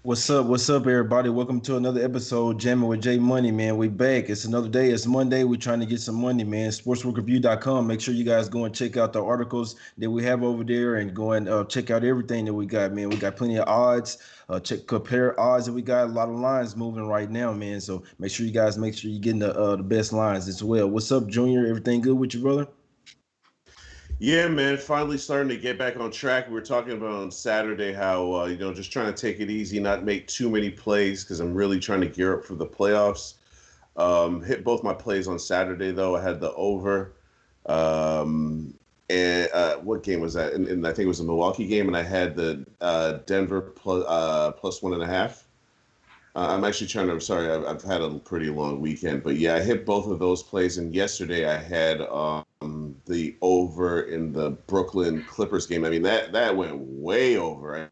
What's up, everybody? Welcome to another episode, Jammin with J Money, man. We back. It's another day. It's Monday. We're trying to get some money, man. Sportsbookraview.com. Make sure you guys go and check out the articles that we have over there and go and check out everything that we got, man. We got plenty of odds. Compare odds that we got. A lot of lines moving right now, man. So make sure you're getting the best lines as well. What's up, Junior? Everything good with you, brother? Yeah, man, finally starting to get back on track. We were talking about on Saturday how, just trying to take it easy, not make too many plays because I'm really trying to gear up for the playoffs. Hit both my plays on Saturday, though. I had the over. And what game was that? And I think it was a Milwaukee game, and I had the Denver plus 1.5. I'm actually sorry, I've had a pretty long weekend, but yeah, I hit both of those plays. And yesterday I had the over in the Brooklyn Clippers game. I mean, that went way over.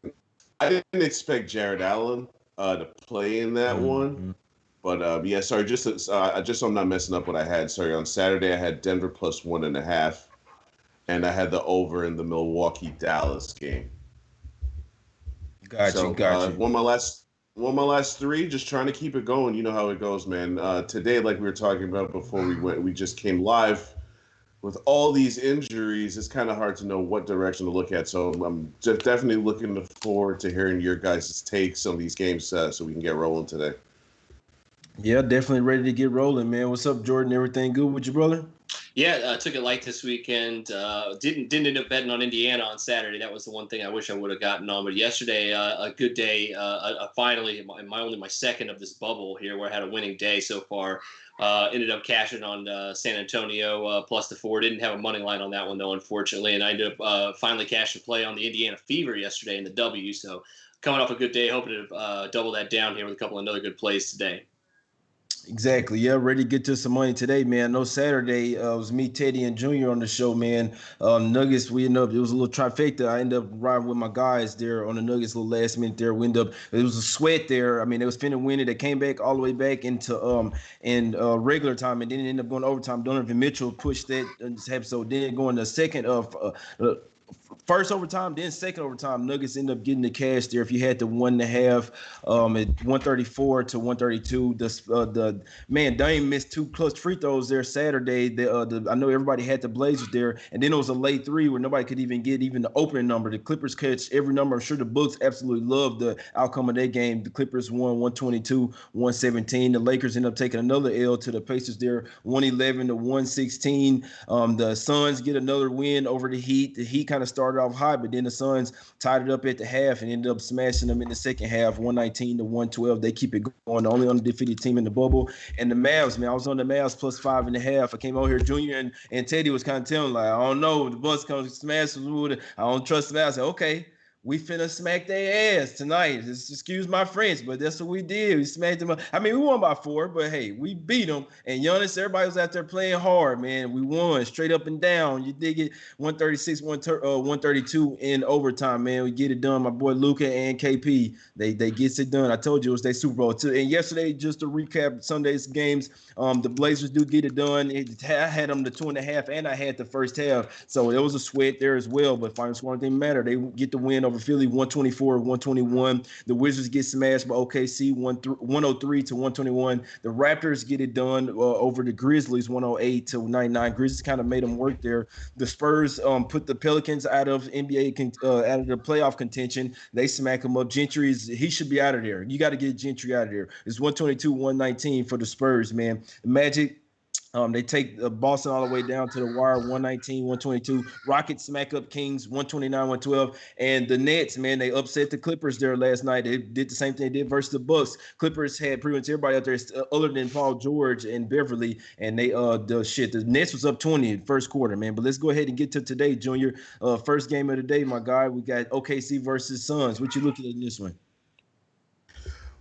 I didn't expect Jared Allen to play in that one. Mm-hmm. But yeah, sorry, just so I'm not messing up what I had. Sorry, on Saturday I had Denver plus 1.5, and I had the over in the Milwaukee Dallas game. Got you, So got you. won my last three, just trying to keep it going. You know how it goes, man. Today, like we were talking about before we just came live. With all these injuries, it's kind of hard to know what direction to look at. So I'm just definitely looking forward to hearing your guys' takes on these games so we can get rolling today. Yeah, definitely ready to get rolling, man. What's up, Jordan? Everything good with you, brother? Yeah, took it light this weekend. Didn't end up betting on Indiana on Saturday. That was the one thing I wish I would have gotten on. But yesterday, a good day. Finally, only my second of this bubble here, where I had a winning day so far. Ended up cashing on San Antonio plus the 4. Didn't have a money line on that one though, unfortunately. And I ended up finally cashing play on the Indiana Fever yesterday in the W. So coming off a good day, hoping to double that down here with a couple of other good plays today. Exactly. Yeah, ready to get to some money today, man. No Saturday. It was me, Teddy, and Junior on the show, man. Nuggets, we ended up, it was a little trifecta. I ended up riding with my guys there on the Nuggets, little last minute there. We ended up, it was a sweat there. I mean, they was finna win it. They came back all the way back into in regular time and then it ended up going to overtime. Donovan Mitchell pushed that so then going to second of first overtime, then second overtime, Nuggets end up getting the cash there. If you had the 1.5, at 134 to 132, the man Dame missed two clutch free throws there Saturday. I know everybody had the Blazers there, and then it was a late three where nobody could even get even the opening number. The Clippers catch every number. I'm sure the books absolutely loved the outcome of that game. The Clippers won 122, 117. The Lakers end up taking another L to the Pacers there, 111 to 116. The Suns get another win over the Heat. The Heat kind of started off high, but then the Suns tied it up at the half and ended up smashing them in the second half, 119 to 112. They keep it going. The only undefeated team in the bubble. And the Mavs, man, I was on the Mavs plus 5.5. I came out here, Junior and Teddy was kind of telling like, I don't know, the Bucks come smash. I don't trust the Mavs. I said, okay. We finna smack their ass tonight. Just excuse my French, but that's what we did. We smacked them up. I mean, we won by 4, but hey, we beat them. And Giannis, everybody was out there playing hard, man. We won straight up and down. You dig it? 136, 132 in overtime, man. We get it done. My boy Luka and KP, they gets it done. I told you it was their Super Bowl too. And yesterday, just to recap Sunday's games, the Blazers do get it done. I had them the 2.5, and I had the first half, so it was a sweat there as well. But final score didn't matter. They get the win over Philly, 124, 121. The Wizards get smashed by OKC, 103 to 121. The Raptors get it done over the Grizzlies, 108 to 99. Grizzlies kind of made them work there. The Spurs put the Pelicans out of out of the playoff contention. They smack them up. He should be out of there. You got to get Gentry out of there. It's 122, 119 for the Spurs, man. The Magic, they take Boston all the way down to the wire, 119, 122. Rockets smack up Kings, 129, 112. And the Nets, man, they upset the Clippers there last night. They did the same thing they did versus the Bucks. Clippers had pretty much everybody out there other than Paul George and Beverly. And the Nets was up 20 in first quarter, man. But let's go ahead and get to today, Junior. First game of the day, my guy. We got OKC versus Suns. What you looking at in this one?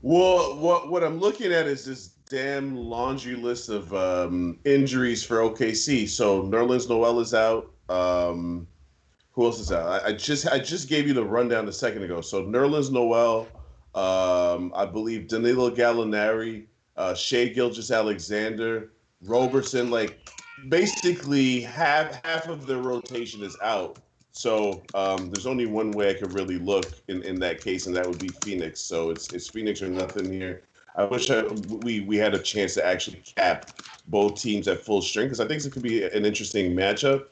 Well, what I'm looking at is this damn laundry list of injuries for OKC. So Nerlens Noel is out. Who else is out? I just gave you the rundown a second ago. So Nerlens Noel, I believe Danilo Gallinari, Shea Gilgeous-Alexander, Roberson. Like basically half of the rotation is out. So there's only one way I could really look in that case, and that would be Phoenix. So it's Phoenix or nothing here. I wish we had a chance to actually cap both teams at full strength because I think it could be an interesting matchup.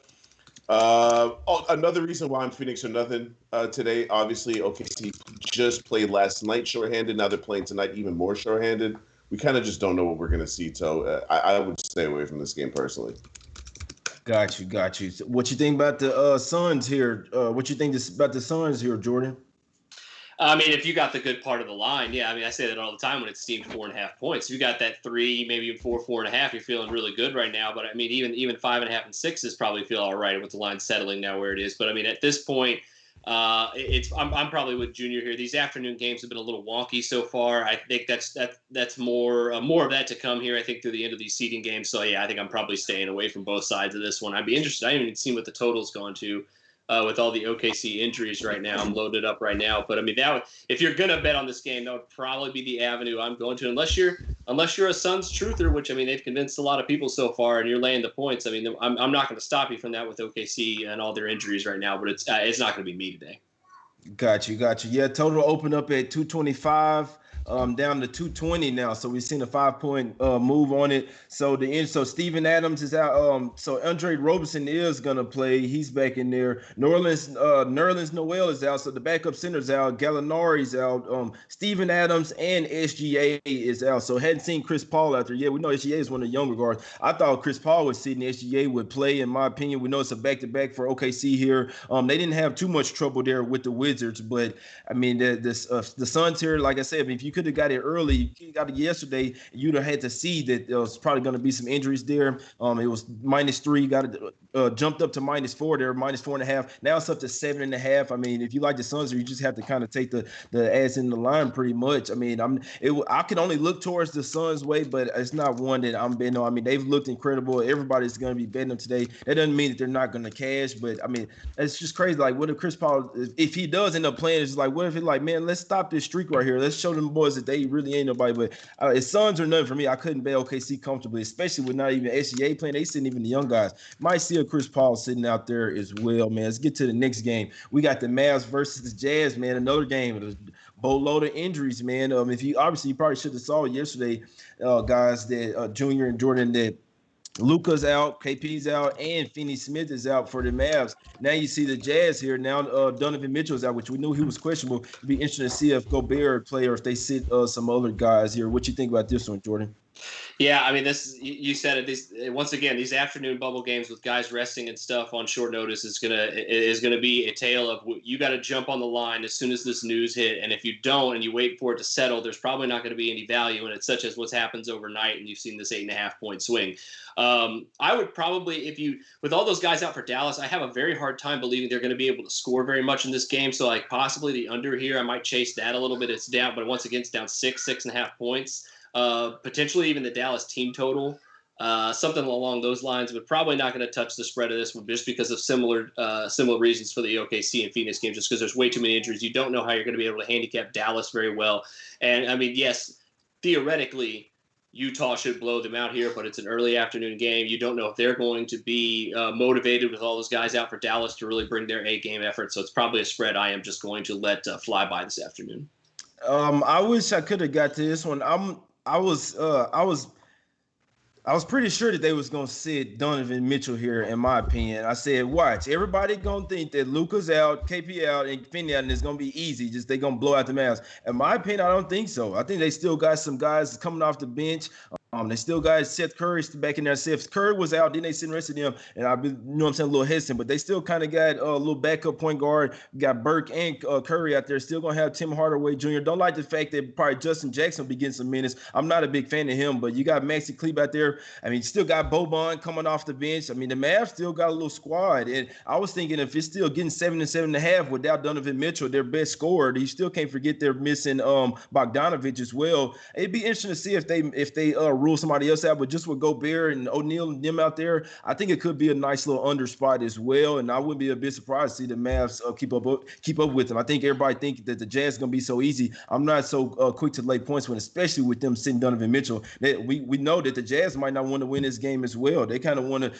Another reason why I'm Phoenix or nothing today, obviously, OKC just played last night shorthanded. Now they're playing tonight even more shorthanded. We kind of just don't know what we're going to see. So I would stay away from this game personally. Got you. So what you think about the Suns here? What you think about the Suns here, Jordan? I mean, if you got the good part of the line, yeah. I mean, I say that all the time when it's steamed 4.5 points. If you got that 3, maybe even 4.5, you're feeling really good right now. But I mean, even 5.5 and 6 probably feel all right with the line settling now where it is. But I mean, at this point, I'm probably with Junior here. These afternoon games have been a little wonky so far. I think that's more of that to come here. I think through the end of these seeding games. So yeah, I think I'm probably staying away from both sides of this one. I'd be interested. I haven't even seen what the total's gone to. With all the OKC injuries right now. I'm loaded up right now. But I mean, if you're gonna bet on this game, that would probably be the avenue I'm going to, unless you're a Suns truther, which I mean they've convinced a lot of people so far, and you're laying the points. I mean, I'm not going to stop you from that with OKC and all their injuries right now. But it's not going to be me today. Got you. Yeah, total opened up at 225. Down to 220 now. So we've seen a 5-point move on it. So Steven Adams is out. So Andre Roberson is gonna play. He's back in there. Nerlens Noel is out. So the backup center's out. Gallinari's out. Steven Adams and SGA is out. So hadn't seen Chris Paul out there. Yeah, we know SGA is one of the younger guards. I thought Chris Paul was sitting. SGA would play. In my opinion, we know it's a back-to-back for OKC here. They didn't have too much trouble there with the Wizards, but I mean the Suns here, like I said, if you could have got it early, you got it yesterday, you'd have had to see that there was probably going to be some injuries there. It was -3, got it jumped up to -4 there, -4.5. Now it's up to 7.5. I mean, if you like the Suns, you just have to kind of take the ads in the line pretty much. I mean, I can only look towards the Suns way, but it's not one that I'm betting on. I mean, they've looked incredible. Everybody's going to be betting them today. That doesn't mean that they're not going to cash, but I mean, it's just crazy. Like, what if Chris Paul, if he does end up playing, it's like, what if it's like, man, let's stop this streak right here. Let's show them boys that they really ain't nobody. But it's Suns or nothing for me. I couldn't bet OKC comfortably, especially with not even SGA playing. They sitting even the young guys. Might see a Chris Paul sitting out there as well, man. Let's get to the next game. We got the Mavs versus the Jazz, man. Another game. It was boatload of injuries, man. If you probably should have saw yesterday, guys, that Junior and Jordan, that Luka's out, KP's out, and Finney-Smith is out for the Mavs. Now you see the Jazz here. Now Donovan Mitchell's out, which we knew he was questionable. It'd be interesting to see if Gobert play or if they sit some other guys here. What you think about this one, Jordan? Yeah, I mean, you said it. Once again, these afternoon bubble games with guys resting and stuff on short notice is gonna be a tale of you got to jump on the line as soon as this news hit, and if you don't and you wait for it to settle, there's probably not going to be any value in it, such as what happens overnight, and you've seen this 8.5-point swing. I would probably, with all those guys out for Dallas, I have a very hard time believing they're going to be able to score very much in this game. So like possibly the under here, I might chase that a little bit. It's down, but once again, it's down 6.5 points. Potentially even the Dallas team total, something along those lines, but probably not going to touch the spread of this one just because of similar reasons for the OKC and Phoenix game, just because there's way too many injuries. You don't know how you're going to be able to handicap Dallas very well. And I mean, yes, theoretically, Utah should blow them out here, but it's an early afternoon game. You don't know if they're going to be motivated with all those guys out for Dallas to really bring their A-game effort. So it's probably a spread I am just going to let fly by this afternoon. I wish I could have got to this one. I was pretty sure that they was gonna sit Donovan Mitchell here, in my opinion. I said, watch, everybody gonna think that Luka's out, KP out, and Finney out, and it's gonna be easy. Just they gonna blow out the Mavs. In my opinion, I don't think so. I think they still got some guys coming off the bench. They still got Seth Curry back in there. If Curry was out, then they sitting rest of them, and I've been, you know what I'm saying, a little hesitant, but they still kind of got a little backup point guard. Got Burke and Curry out there. Still gonna have Tim Hardaway Jr. Don't like the fact that probably Justin Jackson will be getting some minutes. I'm not a big fan of him, but you got Maxi Kleber out there. I mean, still got Boban coming off the bench. I mean, the Mavs still got a little squad, and I was thinking if it's still getting 7 and 7.5 without Donovan Mitchell, their best scorer, you still can't forget they're missing Bogdanovich as well. It'd be interesting to see if they rule somebody else out. But just with Gobert and O'Neal and them out there, I think it could be a nice little under spot as well. And I wouldn't be a bit surprised to see the Mavs keep up with them. I think everybody think that the Jazz is going to be so easy. I'm not so quick to lay points when, especially with them sitting Donovan Mitchell. That we know that the Jazz might not want to win this game as well. They kind of want to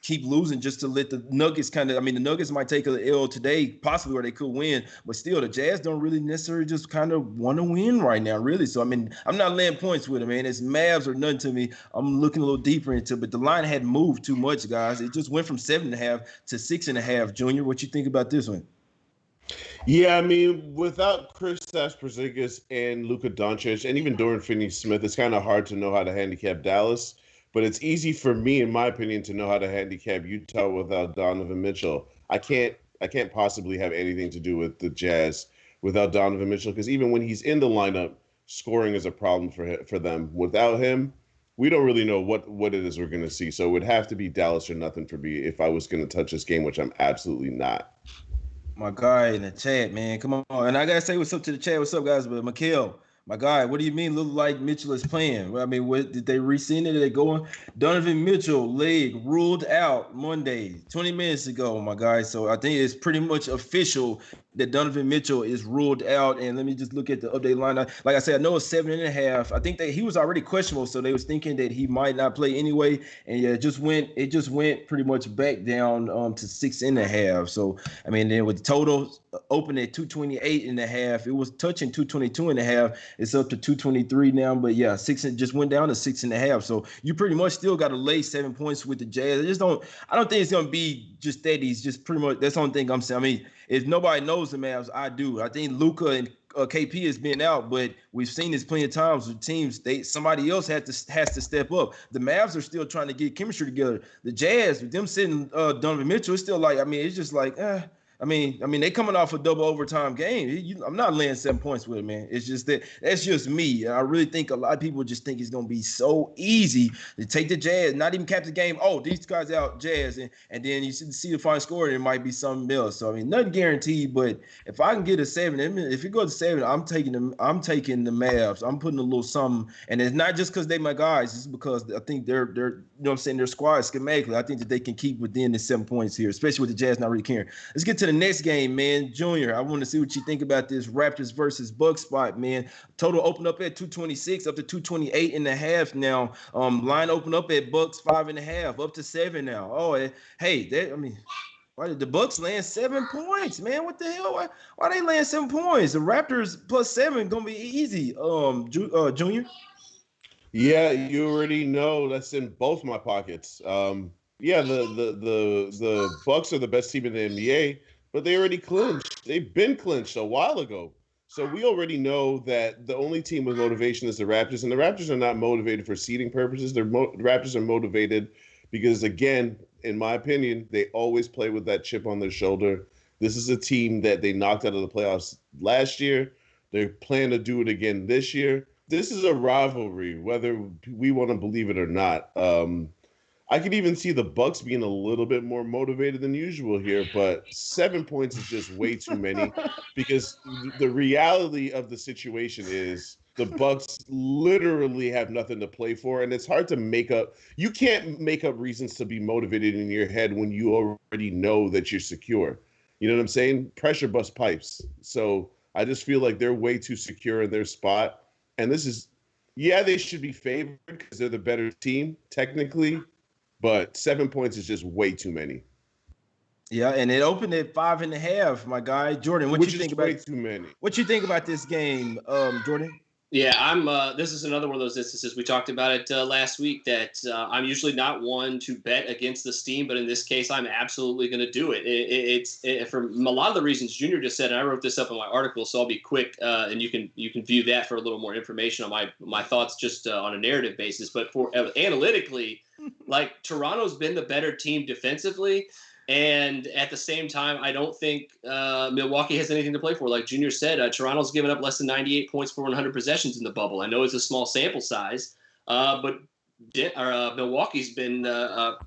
keep losing just to let the Nuggets the Nuggets might take an L today, possibly where they could win, but still the Jazz don't really necessarily just kind of want to win right now, really. So, I mean, I'm not laying points with them, man. It's Mavs or nothing to me. I'm looking a little deeper into it, but the line hadn't moved too much, guys. It just went from 7.5 to 6.5. Junior, what you think about this one? Yeah, I mean, without Kristaps Porzingis and Luka Doncic and even Dorian Finney-Smith, it's kind of hard to know how to handicap Dallas. But it's easy for me, in my opinion, to know how to handicap Utah without Donovan Mitchell. I can't possibly have anything to do with the Jazz without Donovan Mitchell, because even when he's in the lineup, scoring is a problem for them. Without him, we don't really know what it is we're going to see. So it would have to be Dallas or nothing for me if I was going to touch this game, which I'm absolutely not. My guy in the chat, man, come on. And I got to say what's up to the chat. What's up, guys? But Mikhail, my guy, what do you mean look like Mitchell is playing? Well, I mean, what did they re-sign it? Are they going? Donovan Mitchell, leg ruled out Monday, 20 minutes ago, my guy. So I think it's pretty much official that Donovan Mitchell is ruled out. And let me just look at the update line. Like I said, I know it's 7.5. I think that he was already questionable, so they was thinking that he might not play anyway. And yeah, it just went pretty much back down to 6.5. So I mean, then with the total open at 228.5, it was touching 222.5. It's up to 223 now, but yeah, it just went down to 6.5. So you pretty much still got to lay 7 points with the Jazz. I don't think it's gonna be just that. He's just pretty much that's the only thing I'm saying. I mean, if nobody knows the Mavs, I do. I think Luka and KP has been out, but we've seen this plenty of times with teams. Somebody else has to step up. The Mavs are still trying to get chemistry together. The Jazz, with them sitting Donovan Mitchell, it's still like, I mean, it's just like, I mean, they coming off a double overtime game. I'm not laying 7 points with it, man. It's just that's just me. I really think a lot of people just think it's gonna be so easy to take the Jazz, not even cap the game. Oh, these guys out Jazz, and then you see the final score, and it might be something else. So I mean, nothing guaranteed. But if I can get a 7, I mean, if it goes to 7, I'm taking the Mavs. I'm putting a little something, and it's not just because they my guys. It's because I think they're you know what I'm saying, their squad schematically. I think that they can keep within the 7 points here, especially with the Jazz not really caring. Let's get to the next game, man. Junior, I want to see what you think about this Raptors versus Bucks spot, man. Total opened up at 226, up to 228.5 now. Line opened up at Bucks 5.5, up to 7 now. Oh, hey, why did the Bucks land 7 points, man? What the hell? Why they land 7 points? The Raptors plus 7 gonna be easy. Junior. Yeah, you already know that's in both my pockets. Yeah, the Bucks are the best team in the NBA, but they already clinched. They've been clinched a while ago. So we already know that the only team with motivation is the Raptors, and the Raptors are not motivated for seeding purposes. The Raptors are motivated because, again, in my opinion, they always play with that chip on their shoulder. This is a team that they knocked out of the playoffs last year. They plan to do it again this year. This is a rivalry, whether we want to believe it or not. I could even see the Bucks being a little bit more motivated than usual here, but 7 points is just way too many because the reality of the situation is the Bucks literally have nothing to play for, and it's hard to make up. You can't make up reasons to be motivated in your head when you already know that you're secure. You know what I'm saying? Pressure bust pipes. So I just feel like they're way too secure in their spot. And this is, yeah, they should be favored because they're the better team, technically. But 7 points is just way too many. Yeah, and it opened at 5.5, my guy. Jordan, what you think about way too many? What you think about this game, Jordan? Yeah, I'm. This is another one of those instances we talked about it last week. That I'm usually not one to bet against the steam, but in this case, I'm absolutely going to do it. It's for a lot of the reasons Junior just said, and I wrote this up in my article, so I'll be quick, and you can view that for a little more information on my thoughts just on a narrative basis. But for analytically, like Toronto's been the better team defensively. And at the same time, I don't think Milwaukee has anything to play for. Like Junior said, Toronto's given up less than 98 points per 100 possessions in the bubble. I know it's a small sample size, but Milwaukee's been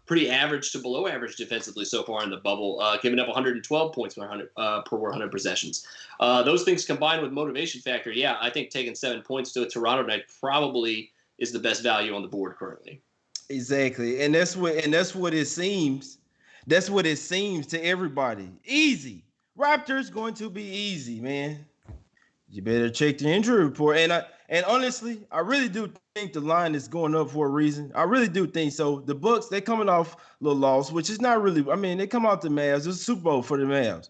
pretty average to below average defensively so far in the bubble, giving up 112 points per 100 possessions. Those things combined with motivation factor, yeah, I think taking 7 points to Toronto tonight probably is the best value on the board currently. Exactly. And that's what it seems. That's what it seems to everybody. Easy. Raptors going to be easy, man. You better check the injury report. And honestly, I really do think the line is going up for a reason. I really do think so. The Bucks, they coming off a little loss, which is not really. I mean, they come out the Mavs. It's a Super Bowl for the Mavs.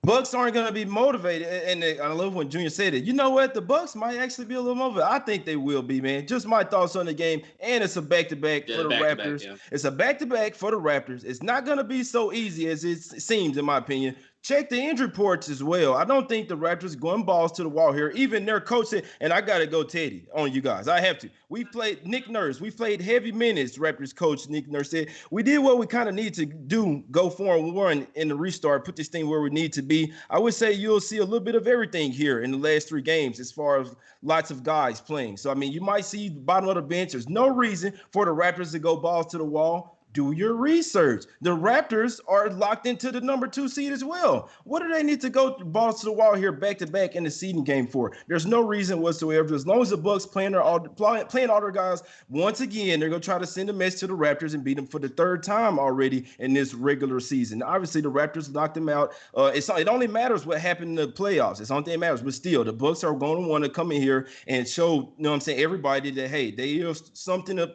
Bucks aren't going to be motivated, and I love when Junior said it. You know what? The Bucks might actually be a little motivated. I think they will be, man. Just my thoughts on the game, and it's a back-to-back for the Raptors. Yeah. It's a back-to-back for the Raptors. It's not going to be so easy as it seems, in my opinion. Check the injury reports as well. I don't think the Raptors going balls to the wall here. Even their coach said, and I got to go Teddy on you guys. I have to. We played Nick Nurse. We played heavy minutes, Raptors coach Nick Nurse said. We did what we kind of need to do, go for and one in the restart, put this thing where we need to be. I would say you'll see a little bit of everything here in the last 3 games as far as lots of guys playing. So, I mean, you might see the bottom of the bench. There's no reason for the Raptors to go balls to the wall. Do your research. The Raptors are locked into the number 2 seed as well. What do they need to go balls to the wall here back to back in the seeding game for? There's no reason whatsoever. As long as the Bucks playing all their guys, once again, they're going to try to send a message to the Raptors and beat them for the 3rd time already in this regular season. Obviously, the Raptors knocked them out. It only matters what happened in the playoffs. It's the only thing that matters. But still, the Bucks are going to want to come in here and show, you know what I'm saying, everybody that, hey, they have something to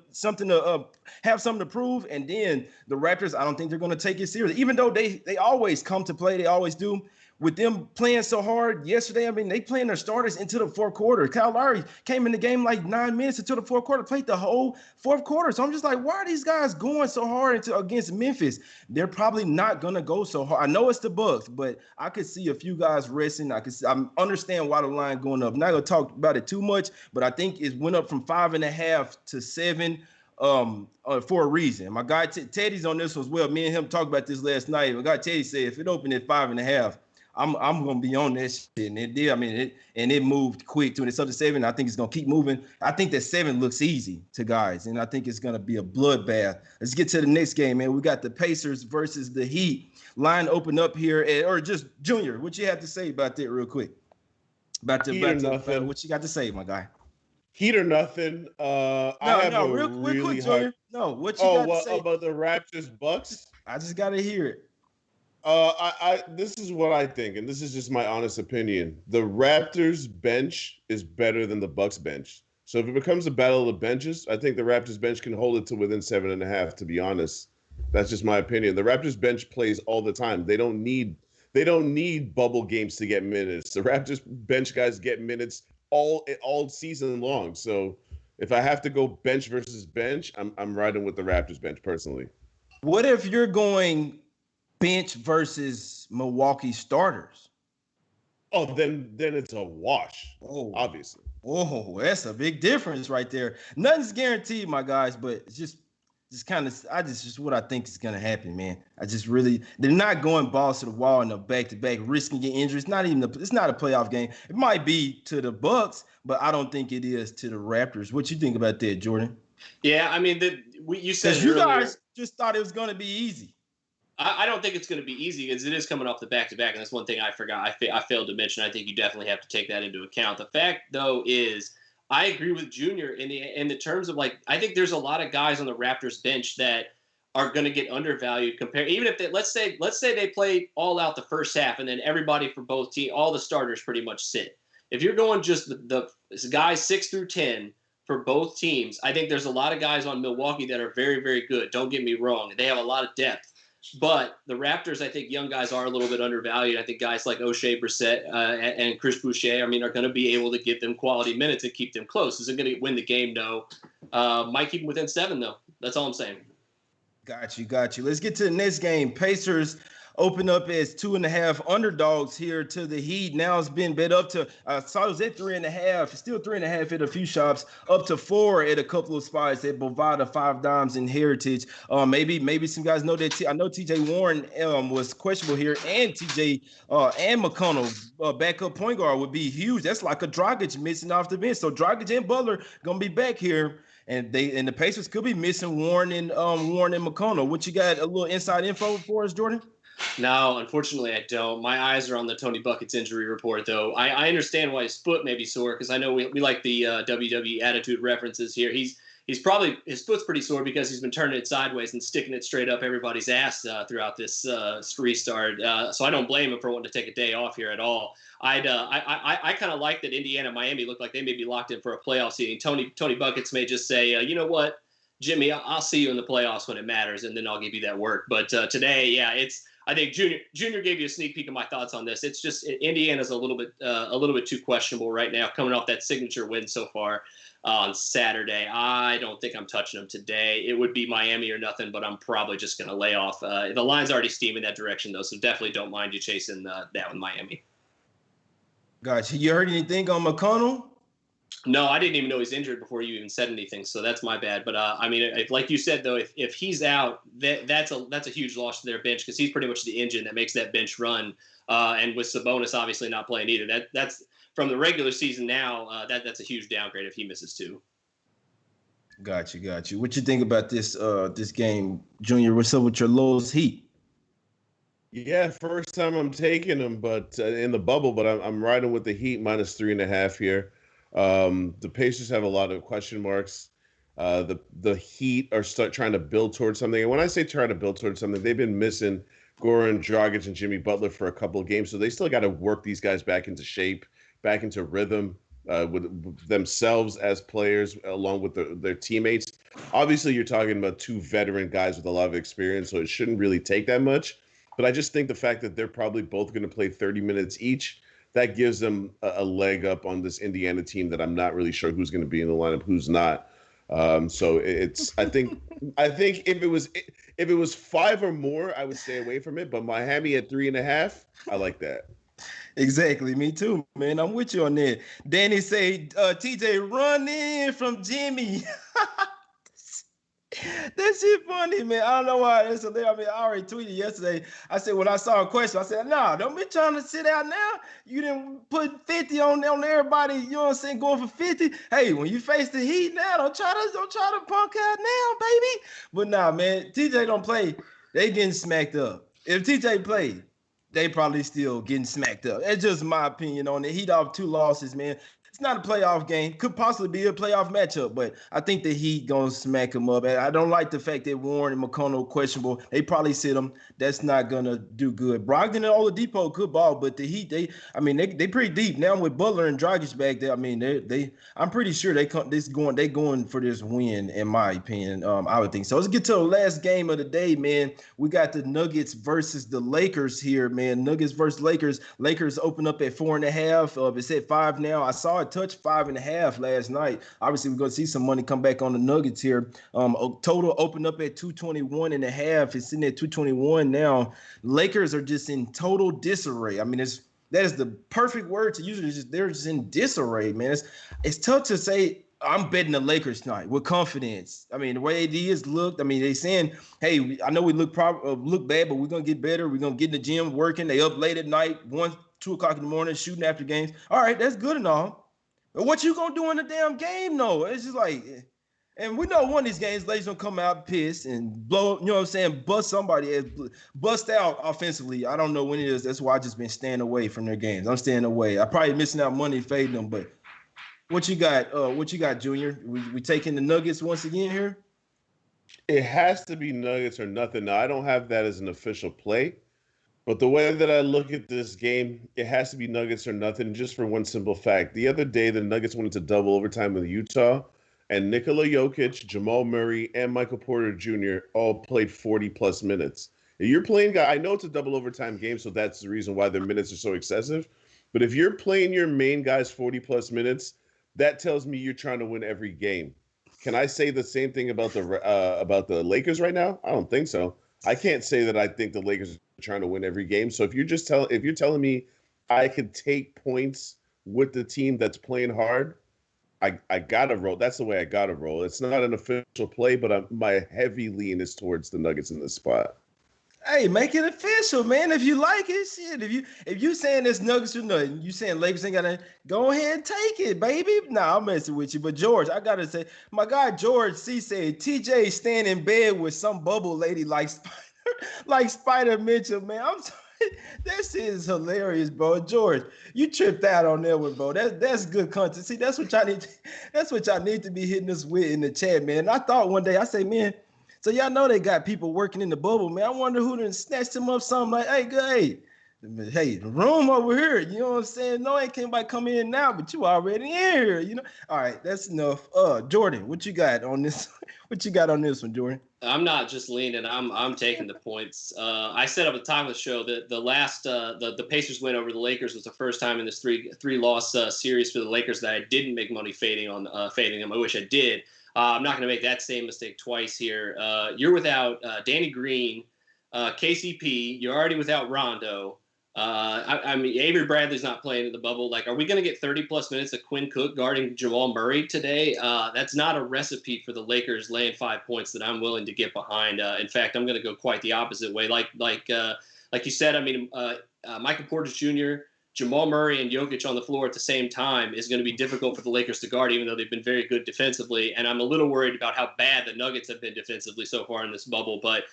have something to prove. And then the Raptors, I don't think they're going to take it seriously, even though they always come to play. They always do. With them playing so hard yesterday, I mean, they playing their starters into the 4th quarter. Kyle Lowry came in the game like 9 minutes into the 4th quarter, played the whole 4th quarter. So I'm just like, why are these guys going so hard against Memphis? They're probably not going to go so hard. I know it's the Bucks, but I could see a few guys resting. I understand why the line going up. I'm not going to talk about it too much, but I think it went up from 5.5 to 7. For a reason. My guy Teddy's on this one as well. Me and him talked about this last night. My guy Teddy said if it opened at 5.5, I'm gonna be on that shit. And it did. I mean, it moved quick to it. It's up to 7. I think it's gonna keep moving. I think that 7 looks easy to guys, and I think it's gonna be a bloodbath. Let's get to the next game, man. We got the Pacers versus the Heat. Line open up here, or just Junior. What you have to say about that, real quick? About what you got to say, my guy? Heat or nothing. Real quick, Junior. No, what you got to say about the Raptors Bucks? I just got to hear it. This is what I think, and this is just my honest opinion. The Raptors bench is better than the Bucks bench. So if it becomes a battle of the benches, I think the Raptors bench can hold it to within 7.5. To be honest, that's just my opinion. The Raptors bench plays all the time. They don't need bubble games to get minutes. The Raptors bench guys get minutes all season long. So if I have to go bench versus bench, I'm riding with the Raptors bench personally. What if you're going bench versus Milwaukee starters? Oh, then it's a wash. Oh, obviously. Oh, that's a big difference right there. Nothing's guaranteed, my guys, but it's just kind of what I think is gonna happen, man. They're not going balls to the wall in a back-to-back, risking getting injuries. It's not a playoff game. It might be to the Bucks, but I don't think it is to the Raptors. What you think about that, Jordan? Yeah, I mean, you said you guys just thought it was gonna be easy. I don't think it's going to be easy because it is coming off the back-to-back, and that's one thing I forgot. I failed to mention. I think you definitely have to take that into account. The fact, though, is I agree with Junior in the terms of, like, I think there's a lot of guys on the Raptors bench that are going to get undervalued compared. Even if let's say they play all out the first half, and then everybody for both teams, all the starters pretty much sit. If you're going just the guys 6 through 10 for both teams, I think there's a lot of guys on Milwaukee that are very, very good. Don't get me wrong; they have a lot of depth. But the Raptors, I think young guys are a little bit undervalued. I think guys like O'Shea Brissett and Chris Boucher, are going to be able to give them quality minutes and keep them close. Is it going to win the game? No. Might keep them within 7, though. That's all I'm saying. Got you. Let's get to the next game. Pacers open up as 2.5 underdogs here to the Heat. Now it's been bet up to, I saw it was at 3.5, still 3.5 at a few shops, up to 4 at a couple of spots at Bovada, 5 Dimes, and Heritage. Maybe some guys know that. I know TJ Warren was questionable here, and TJ and McConnell, backup point guard, would be huge. That's like a Dragic missing off the bench. So Dragic and Butler going to be back here. and the Pacers could be missing Warren and McConnell. What you got? A little inside info for us, Jordan? No, unfortunately, I don't. My eyes are on the Tony Buckets injury report, though. I understand why his foot may be sore because I know we like the WWE Attitude references here. He's probably his foot's pretty sore because he's been turning it sideways and sticking it straight up everybody's ass throughout this restart. So I don't blame him for wanting to take a day off here at all. I kind of like that Indiana, Miami look like they may be locked in for a playoff seeding. Tony Buckets may just say, you know what, Jimmy, I'll see you in the playoffs when it matters, and then I'll give you that work. But today, yeah, I think Junior gave you a sneak peek of my thoughts on this. It's just Indiana's a little bit too questionable right now, coming off that signature win so far on Saturday. I don't think I'm touching them today. It would be Miami or nothing, but I'm probably just going to lay off. The line's already steaming that direction, though, so definitely don't mind you chasing that with Miami. Gotcha. You heard anything on McConnell? No, I didn't even know he's injured before you even said anything, so that's my bad. But I mean, like you said though, if he's out, that's a huge loss to their bench because he's pretty much the engine that makes that bench run. And with Sabonis obviously not playing either, that's from the regular season now. That's a huge downgrade if he misses too. Got you. What you think about this game, Junior? What's up with your Lowell's Heat? Yeah, first time I'm taking them, but in the bubble, but I'm riding with the Heat -3.5 here. The Pacers have a lot of question marks. The Heat are trying to build towards something. And when I say try to build towards something, they've been missing Goran Dragic and Jimmy Butler for a couple of games. So they still got to work these guys back into shape, back into rhythm with themselves as players, along with their teammates. Obviously, you're talking about two veteran guys with a lot of experience, so it shouldn't really take that much. But I just think the fact that they're probably both going to play 30 minutes each, that gives them a leg up on this Indiana team that I'm not really sure who's going to be in the lineup, who's not. So it's I think if it was 5 or more, I would stay away from it. But Miami at 3.5, I like that. Exactly, me too, man. I'm with you on that. Danny say, TJ, run in from Jimmy. That shit funny, man. I don't know why. That's hilarious. I mean, I already tweeted yesterday. I said, when I saw a question, I said, nah, don't be trying to sit out now. You didn't put 50 on everybody, you know what I'm saying, going for 50. Hey, when you face the Heat now, don't try to punk out now, baby. But nah, man, TJ don't play. They getting smacked up. If TJ played, they probably still getting smacked up. That's just my opinion on it. Heat off 2 losses, man. It's not a playoff game. Could possibly be a playoff matchup, but I think the Heat gonna smack them up. And I don't like the fact that Warren and McConnell questionable. They probably sit them. That's not gonna do good. Brogdon and Oladipo could ball, but the Heat, they pretty deep now with Butler and Dragic back there. I mean, I'm pretty sure they going for this win, in my opinion. I would think so. Let's get to the last game of the day, man. We got the Nuggets versus the Lakers here, man. Nuggets versus Lakers. Lakers open up at 4.5. It's at 5 now. I saw it touch 5.5 last night. Obviously, we're going to see some money come back on the Nuggets here. Total opened up at 221.5. It's sitting at 221 now. Lakers are just in total disarray. I mean, that is the perfect word to use. They're just in disarray, man. It's tough to say I'm betting the Lakers tonight with confidence. I mean, the way AD has looked, I mean, they saying, hey, I know we look bad, but we're going to get better. We're going to get in the gym working. They up late at night, 1, 2 o'clock in the morning, shooting after games. All right, that's good and all. But what you going to do in the damn game, though? It's just like, and we know one of these games, Lakers going to come out pissed and blow, you know what I'm saying, bust out offensively. I don't know when it is. That's why I just been staying away from their games. I'm staying away. I'm probably missing out money fading them, but what you got, Junior? We taking the Nuggets once again here? It has to be Nuggets or nothing. Now, I don't have that as an official play, but the way that I look at this game, it has to be Nuggets or nothing, just for one simple fact. The other day, the Nuggets went into double overtime with Utah, and Nikola Jokic, Jamal Murray, and Michael Porter Jr. all played 40-plus minutes. If you're playing, I know it's a double overtime game, so that's the reason why their minutes are so excessive. But if you're playing your main guys 40-plus minutes, that tells me you're trying to win every game. Can I say the same thing about the Lakers right now? I don't think so. I can't say that I think the Lakers are trying to win every game. So if you're telling me I could take points with the team that's playing hard, I gotta roll. That's the way I gotta roll. It's not an official play, but my heavy lean is towards the Nuggets in this spot. Hey, make it official, man. If you like it, shit. If you saying this Nuggets or nothing, you saying Lakers ain't gotta go ahead and take it, baby. Nah, I'm messing with you. But George, I gotta say, my guy George C said TJ staying in bed with some bubble lady like like Spider Mitchell, man. I'm sorry. This is hilarious, bro. George, you tripped out on that one, bro. That's good content. See, that's what y'all need. That's what y'all need to be hitting us with in the chat, man. And I thought one day, I say, man. So y'all know they got people working in the bubble, man. I wonder who done snatched him up something like, hey, good, hey, the room over here. You know what I'm saying? No, ain't anybody come in now, but you already in here. You know. All right, that's enough. Jordan, what you got on this? What you got on this one, Jordan? I'm not just leaning. I'm taking the points. I said at the time of the show that the last the Pacers win over the Lakers was the first time in this three loss series for the Lakers that I didn't make money fading them. I wish I did. I'm not going to make that same mistake twice here. You're without Danny Green, KCP. You're already without Rondo. I mean, Avery Bradley's not playing in the bubble. Like, are we going to get 30-plus minutes of Quinn Cook guarding Jamal Murray today? That's not a recipe for the Lakers laying 5 points that I'm willing to get behind. In fact, I'm going to go quite the opposite way. Like you said, I mean, Michael Porter Jr., Jamal Murray, and Jokic on the floor at the same time is going to be difficult for the Lakers to guard, even though they've been very good defensively. And I'm a little worried about how bad the Nuggets have been defensively so far in this bubble. But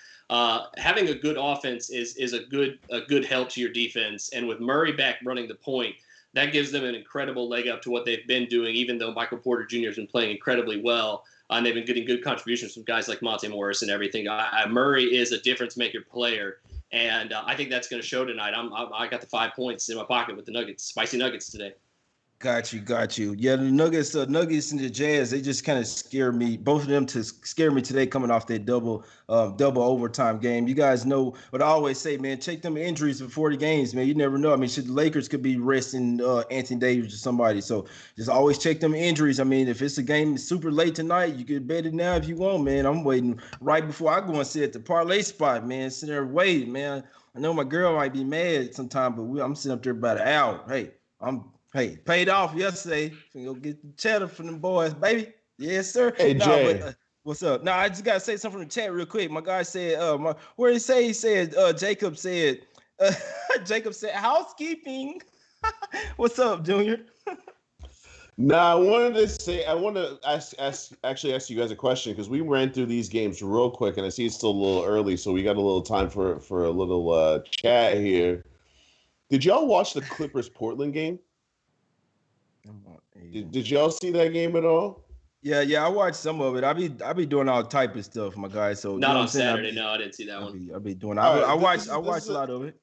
having a good offense is a good help to your defense. And with Murray back running the point, that gives them an incredible leg up to what they've been doing, even though Michael Porter Jr. has been playing incredibly well. And they've been getting good contributions from guys like Monte Morris and everything. Murray is a difference-maker player. And I think that's going to show tonight. I got the 5 points in my pocket with the Nuggets, spicy Nuggets today. Got you. Yeah, the Nuggets and the Jazz, they just kind of scare me. Both of them to scare me today, coming off that double overtime game. You guys know what I always say, man. Check them injuries before the games, man. You never know. I mean, the Lakers could be resting Anthony Davis or somebody. So just always check them injuries. I mean, if it's a game super late tonight, you can bet it now if you want, man. I'm waiting right before I go and sit at the parlay spot, man. Sitting there waiting, man. I know my girl might be mad sometime, but I'm sitting up there about an hour. Hey, paid off yesterday. Go get the cheddar from them boys, baby. Yes, sir. Hey, Jay. But, what's up? Now, I just got to say something from the chat real quick. My guy said, he said, Jacob said, housekeeping. What's up, Junior? Now, I want to ask you guys a question because we ran through these games real quick, and I see it's still a little early, so we got a little time for a little chat here. Did y'all watch the Clippers-Portland game? Did y'all see that game at all? Yeah, I watched some of it. I be doing all type of stuff, my guy. So not on Saturday. No, I didn't see that one. I be doing. I watched a lot of it.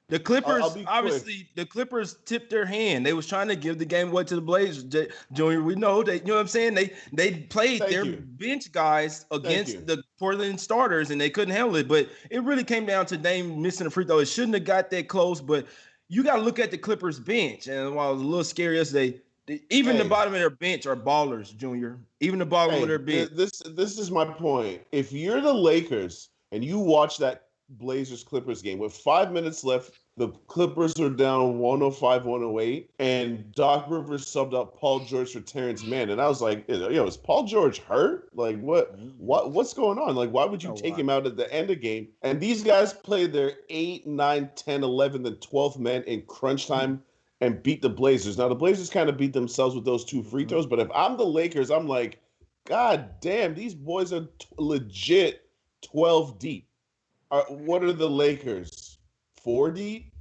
The Clippers, obviously, the Clippers tipped their hand. They was trying to give the game away to the Blazers. Junior, we know they. You know what I'm saying? They played their bench guys against the Portland starters, and they couldn't handle it. But it really came down to Dame missing a free throw. It shouldn't have got that close, but you got to look at the Clippers bench. And while it was a little scary yesterday, even the bottom of their bench are ballers, Junior. Even the bottom of their bench. This is my point. If you're the Lakers and you watch that Blazers-Clippers game with 5 minutes left, the Clippers are down 105-108, and Doc Rivers subbed out Paul George for Terrence Mann. And I was like, is Paul George hurt? Like, what's going on? Like, why would you take him out at the end of the game? And these guys played their 8, 9, 10, 11, and 12th men in crunch time and beat the Blazers. Now, the Blazers kind of beat themselves with those 2 free throws, but if I'm the Lakers, I'm like, God damn, these boys are legit 12 deep. What are the Lakers? 4 deep?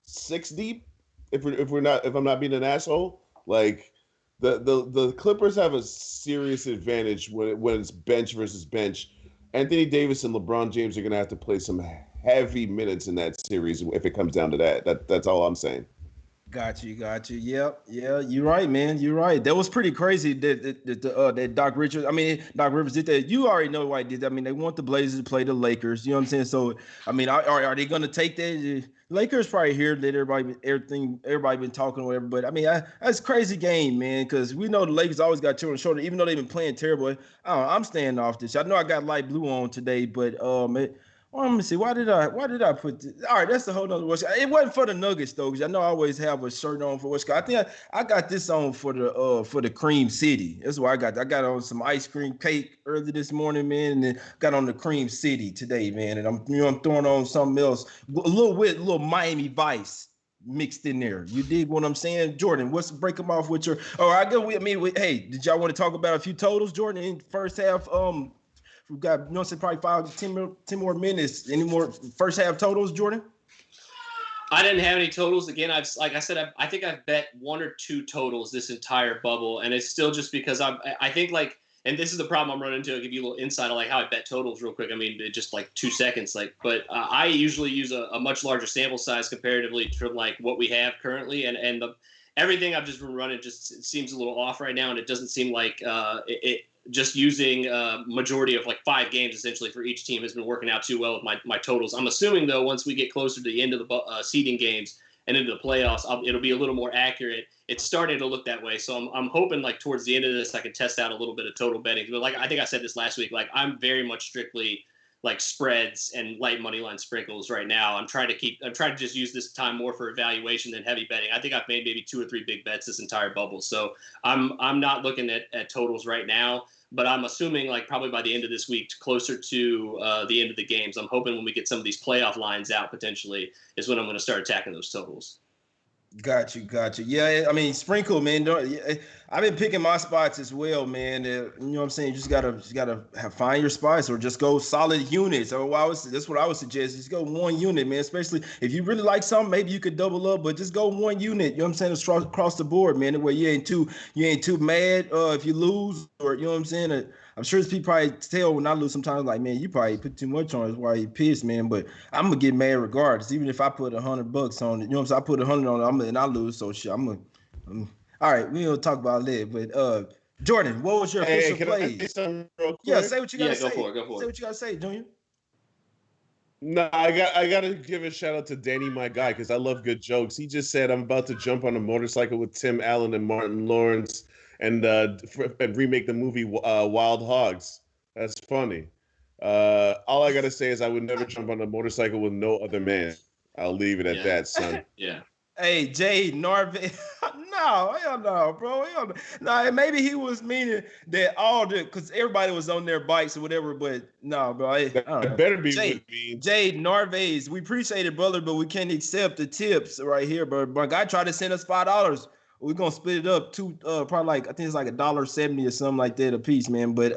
6 deep? If I'm not being an asshole? Like, the Clippers have a serious advantage when it's bench versus bench. Anthony Davis and LeBron James are going to have to play some heavy minutes in that series if it comes down to that. That's all I'm saying. Got you. Yeah, you're right, man. You're right. That was pretty crazy that Doc Rivers did that. You already know why he did that. I mean, they want the Blazers to play the Lakers. You know what I'm saying? So, I mean, are they going to take that? Lakers probably hear that everybody been talking or whatever. But, I mean, that's a crazy game, man, because we know the Lakers always got chip on the shoulder, even though they've been playing terrible. I'm staying off this. I know I got light blue on today, but Oh, let me see. Why did I put this? All right, that's the whole nother watch. It wasn't for the Nuggets though, because I know I always have a shirt on for what's. I think I got this on for the Cream City. That's why I got. I got on some ice cream cake early this morning, man, and then got on the Cream City today, man. And I'm throwing on something else, a little Miami Vice mixed in there. You dig what I'm saying, Jordan? What's break them off with your? Oh, I go. Hey, did y'all want to talk about a few totals, Jordan, in first half? We've got, you know, say probably 10 more minutes. Any more first half totals, Jordan? I didn't have any totals. Again, like I said, I think I've bet one or two totals this entire bubble, and it's still just because I think like, and this is the problem I'm running into. I'll give you a little insight on like how I bet totals real quick. I mean, just like 2 seconds, but I usually use a much larger sample size comparatively from like what we have currently, and everything I've just been running just seems a little off right now, and it doesn't seem like it just using majority of like 5 games essentially for each team has been working out too well with my totals. I'm assuming though, once we get closer to the end of the seeding games and into the playoffs, it'll be a little more accurate. It's starting to look that way. So I'm hoping like towards the end of this, I can test out a little bit of total betting. But like, I think I said this last week, like I'm very much strictly like spreads and light money line sprinkles right now. I'm trying to just use this time more for evaluation than heavy betting. I think I've made maybe 2 or 3 big bets this entire bubble. So I'm not looking at totals right now. But I'm assuming like probably by the end of this week, closer to the end of the games, I'm hoping when we get some of these playoff lines out potentially is when I'm going to start attacking those totals. Got you. Yeah, I mean, sprinkle, man. I've been picking my spots as well, man. You know what I'm saying? You just gotta find your spots, or just go solid units. Or that's what I would suggest. Just go one unit, man. Especially if you really like something, maybe you could double up, but just go one unit. You know what I'm saying? Across the board, man. That way you ain't too mad if you lose, or you know what I'm saying. I'm sure people probably tell when I lose sometimes, like, man, you probably put too much on. That's why you pissed, man. But I'm gonna get mad regardless, even if I put $100 on it. You know what I'm saying? I put 100 on it, and I lose. So shit, all right, we don't talk about that. But Jordan, what was your official plays? I say something real quick? Yeah, say what you gotta say. Go for it. Say what you gotta say, Junior. No, I gotta give a shout out to Danny, my guy, because I love good jokes. He just said I'm about to jump on a motorcycle with Tim Allen and Martin Lawrence and remake the movie Wild Hogs. That's funny. All I gotta say is I would never jump on a motorcycle with no other man. I'll leave it at that, son. Yeah. Hey, Jay Norvin. No, hell no, bro. Hell no. No, maybe he was meaning that because everybody was on their bikes or whatever, but no, bro. I don't know. Better be Jay Narvaez. We appreciate it, brother, but we can't accept the tips right here, bro. My guy tried to send us $5. We're gonna split it up probably like I think it's like $1.70 or something like that a piece, man. But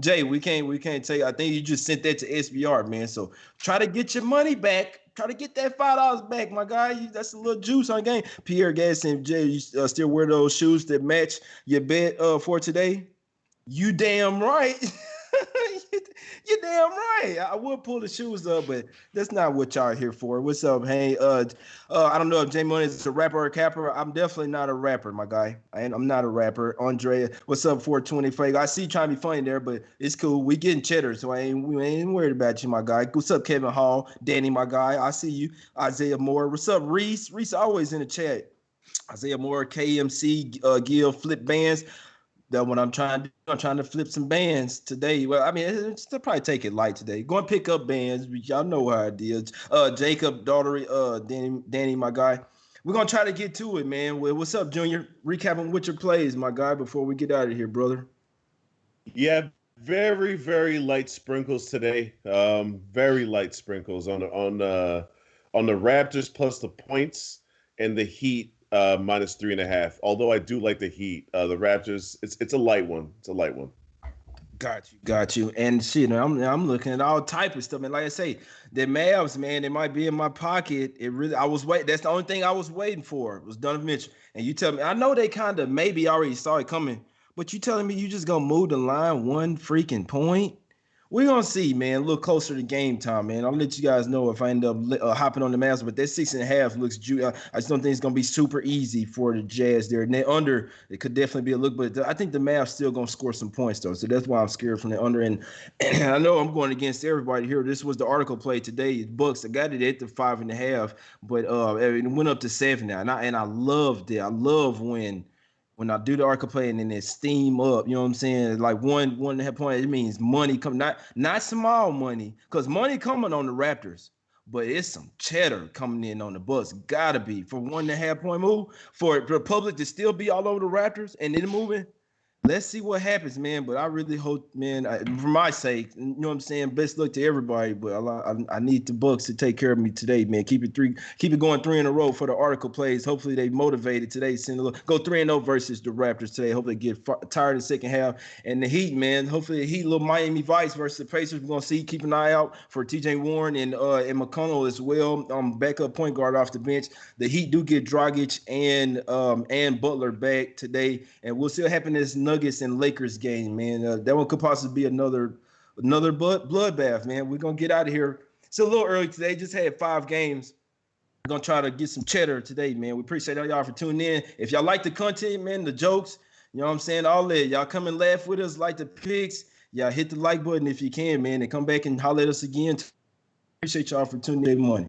Jay, we can't take. I think you just sent that to SBR, man. So try to get your money back. Try to get that $5 back, my guy. That's a little juice on the game. Pierre Gas and Jay, you still wear those shoes that match your bet for today? You damn right. You're damn right. I would pull the shoes up, but that's not what y'all are here for. What's up, hey? I don't know if Jammin is a rapper or a capper. I'm definitely not a rapper, my guy. I'm not a rapper. Andre, what's up, 420 Fake? I see you trying to be funny there, but it's cool. We getting cheddar, so we ain't worried about you, my guy. What's up, Kevin Hall? Danny, my guy. I see you. Isaiah Moore. What's up, Reese? Reese always in the chat. Isaiah Moore, KMC, Gil, Flip Bands. That's what I'm trying to do. I'm trying to flip some bands today. Well, I mean, it's still probably take it light today. Go and pick up bands. Y'all know how it is. Jacob, Daughtery, Danny, my guy. We're going to try to get to it, man. Well, what's up, Junior? Recapping with your plays, my guy, before we get out of here, brother. Yeah, very, very light sprinkles today. Very light sprinkles on the Raptors plus the points and the Heat minus 3.5. Although I do like the Heat, the Raptors. It's a light one. It's a light one. Got you. And shit, I'm looking at all type of stuff. And like I say, the Mavs, man, they might be in my pocket. I was waiting. That's the only thing I was waiting for was Donovan Mitchell. And you tell me, I know they kind of maybe already saw it coming, but you telling me you just gonna move the line 1 freaking point? We're going to see, man. A little closer to game time, man. I'll let you guys know if I end up hopping on the Mavs. But that 6.5 looks I just don't think it's going to be super easy for the Jazz there. And the under, it could definitely be a look. But I think the Mavs still going to score some points, though. So that's why I'm scared from the under. And I know I'm going against everybody here. This was the article play today. Bucks, I got it at the 5.5. But it went up to 7 now. And I loved it. I love when when I do the arc play and then it steam up, you know what I'm saying? Like 1.5 point, it means money come, not small money, because money coming on the Raptors, but it's some cheddar coming in on the Bucks. Gotta be for 1.5 point move for the public to still be all over the Raptors and then moving. Let's see what happens, man. But I really hope, man, for my sake, you know what I'm saying. Best luck to everybody, but I need the Bucks to take care of me today, man. Keep it going 3 in a row for the article plays. Hopefully they motivated today. Go 3-0 versus the Raptors today. Hopefully they get tired in the second half. And the Heat, man. Hopefully the Heat, little Miami Vice versus the Pacers. We're gonna see. Keep an eye out for T.J. Warren and McConnell as well. Backup point guard off the bench. The Heat do get Dragic and Butler back today, and we'll see what happens this Nuggets and Lakers game, man. That one could possibly be another bloodbath, man. We're gonna get out of here. It's a little early today. Just had 5 games. We're gonna try to get some cheddar today, man. We appreciate all y'all for tuning in. If y'all like the content, man, the jokes, you know what I'm saying, all that, y'all come and laugh with us, like the picks. Y'all hit the like button if you can, man, and come back and holler at us again. Appreciate y'all for tuning in. Money.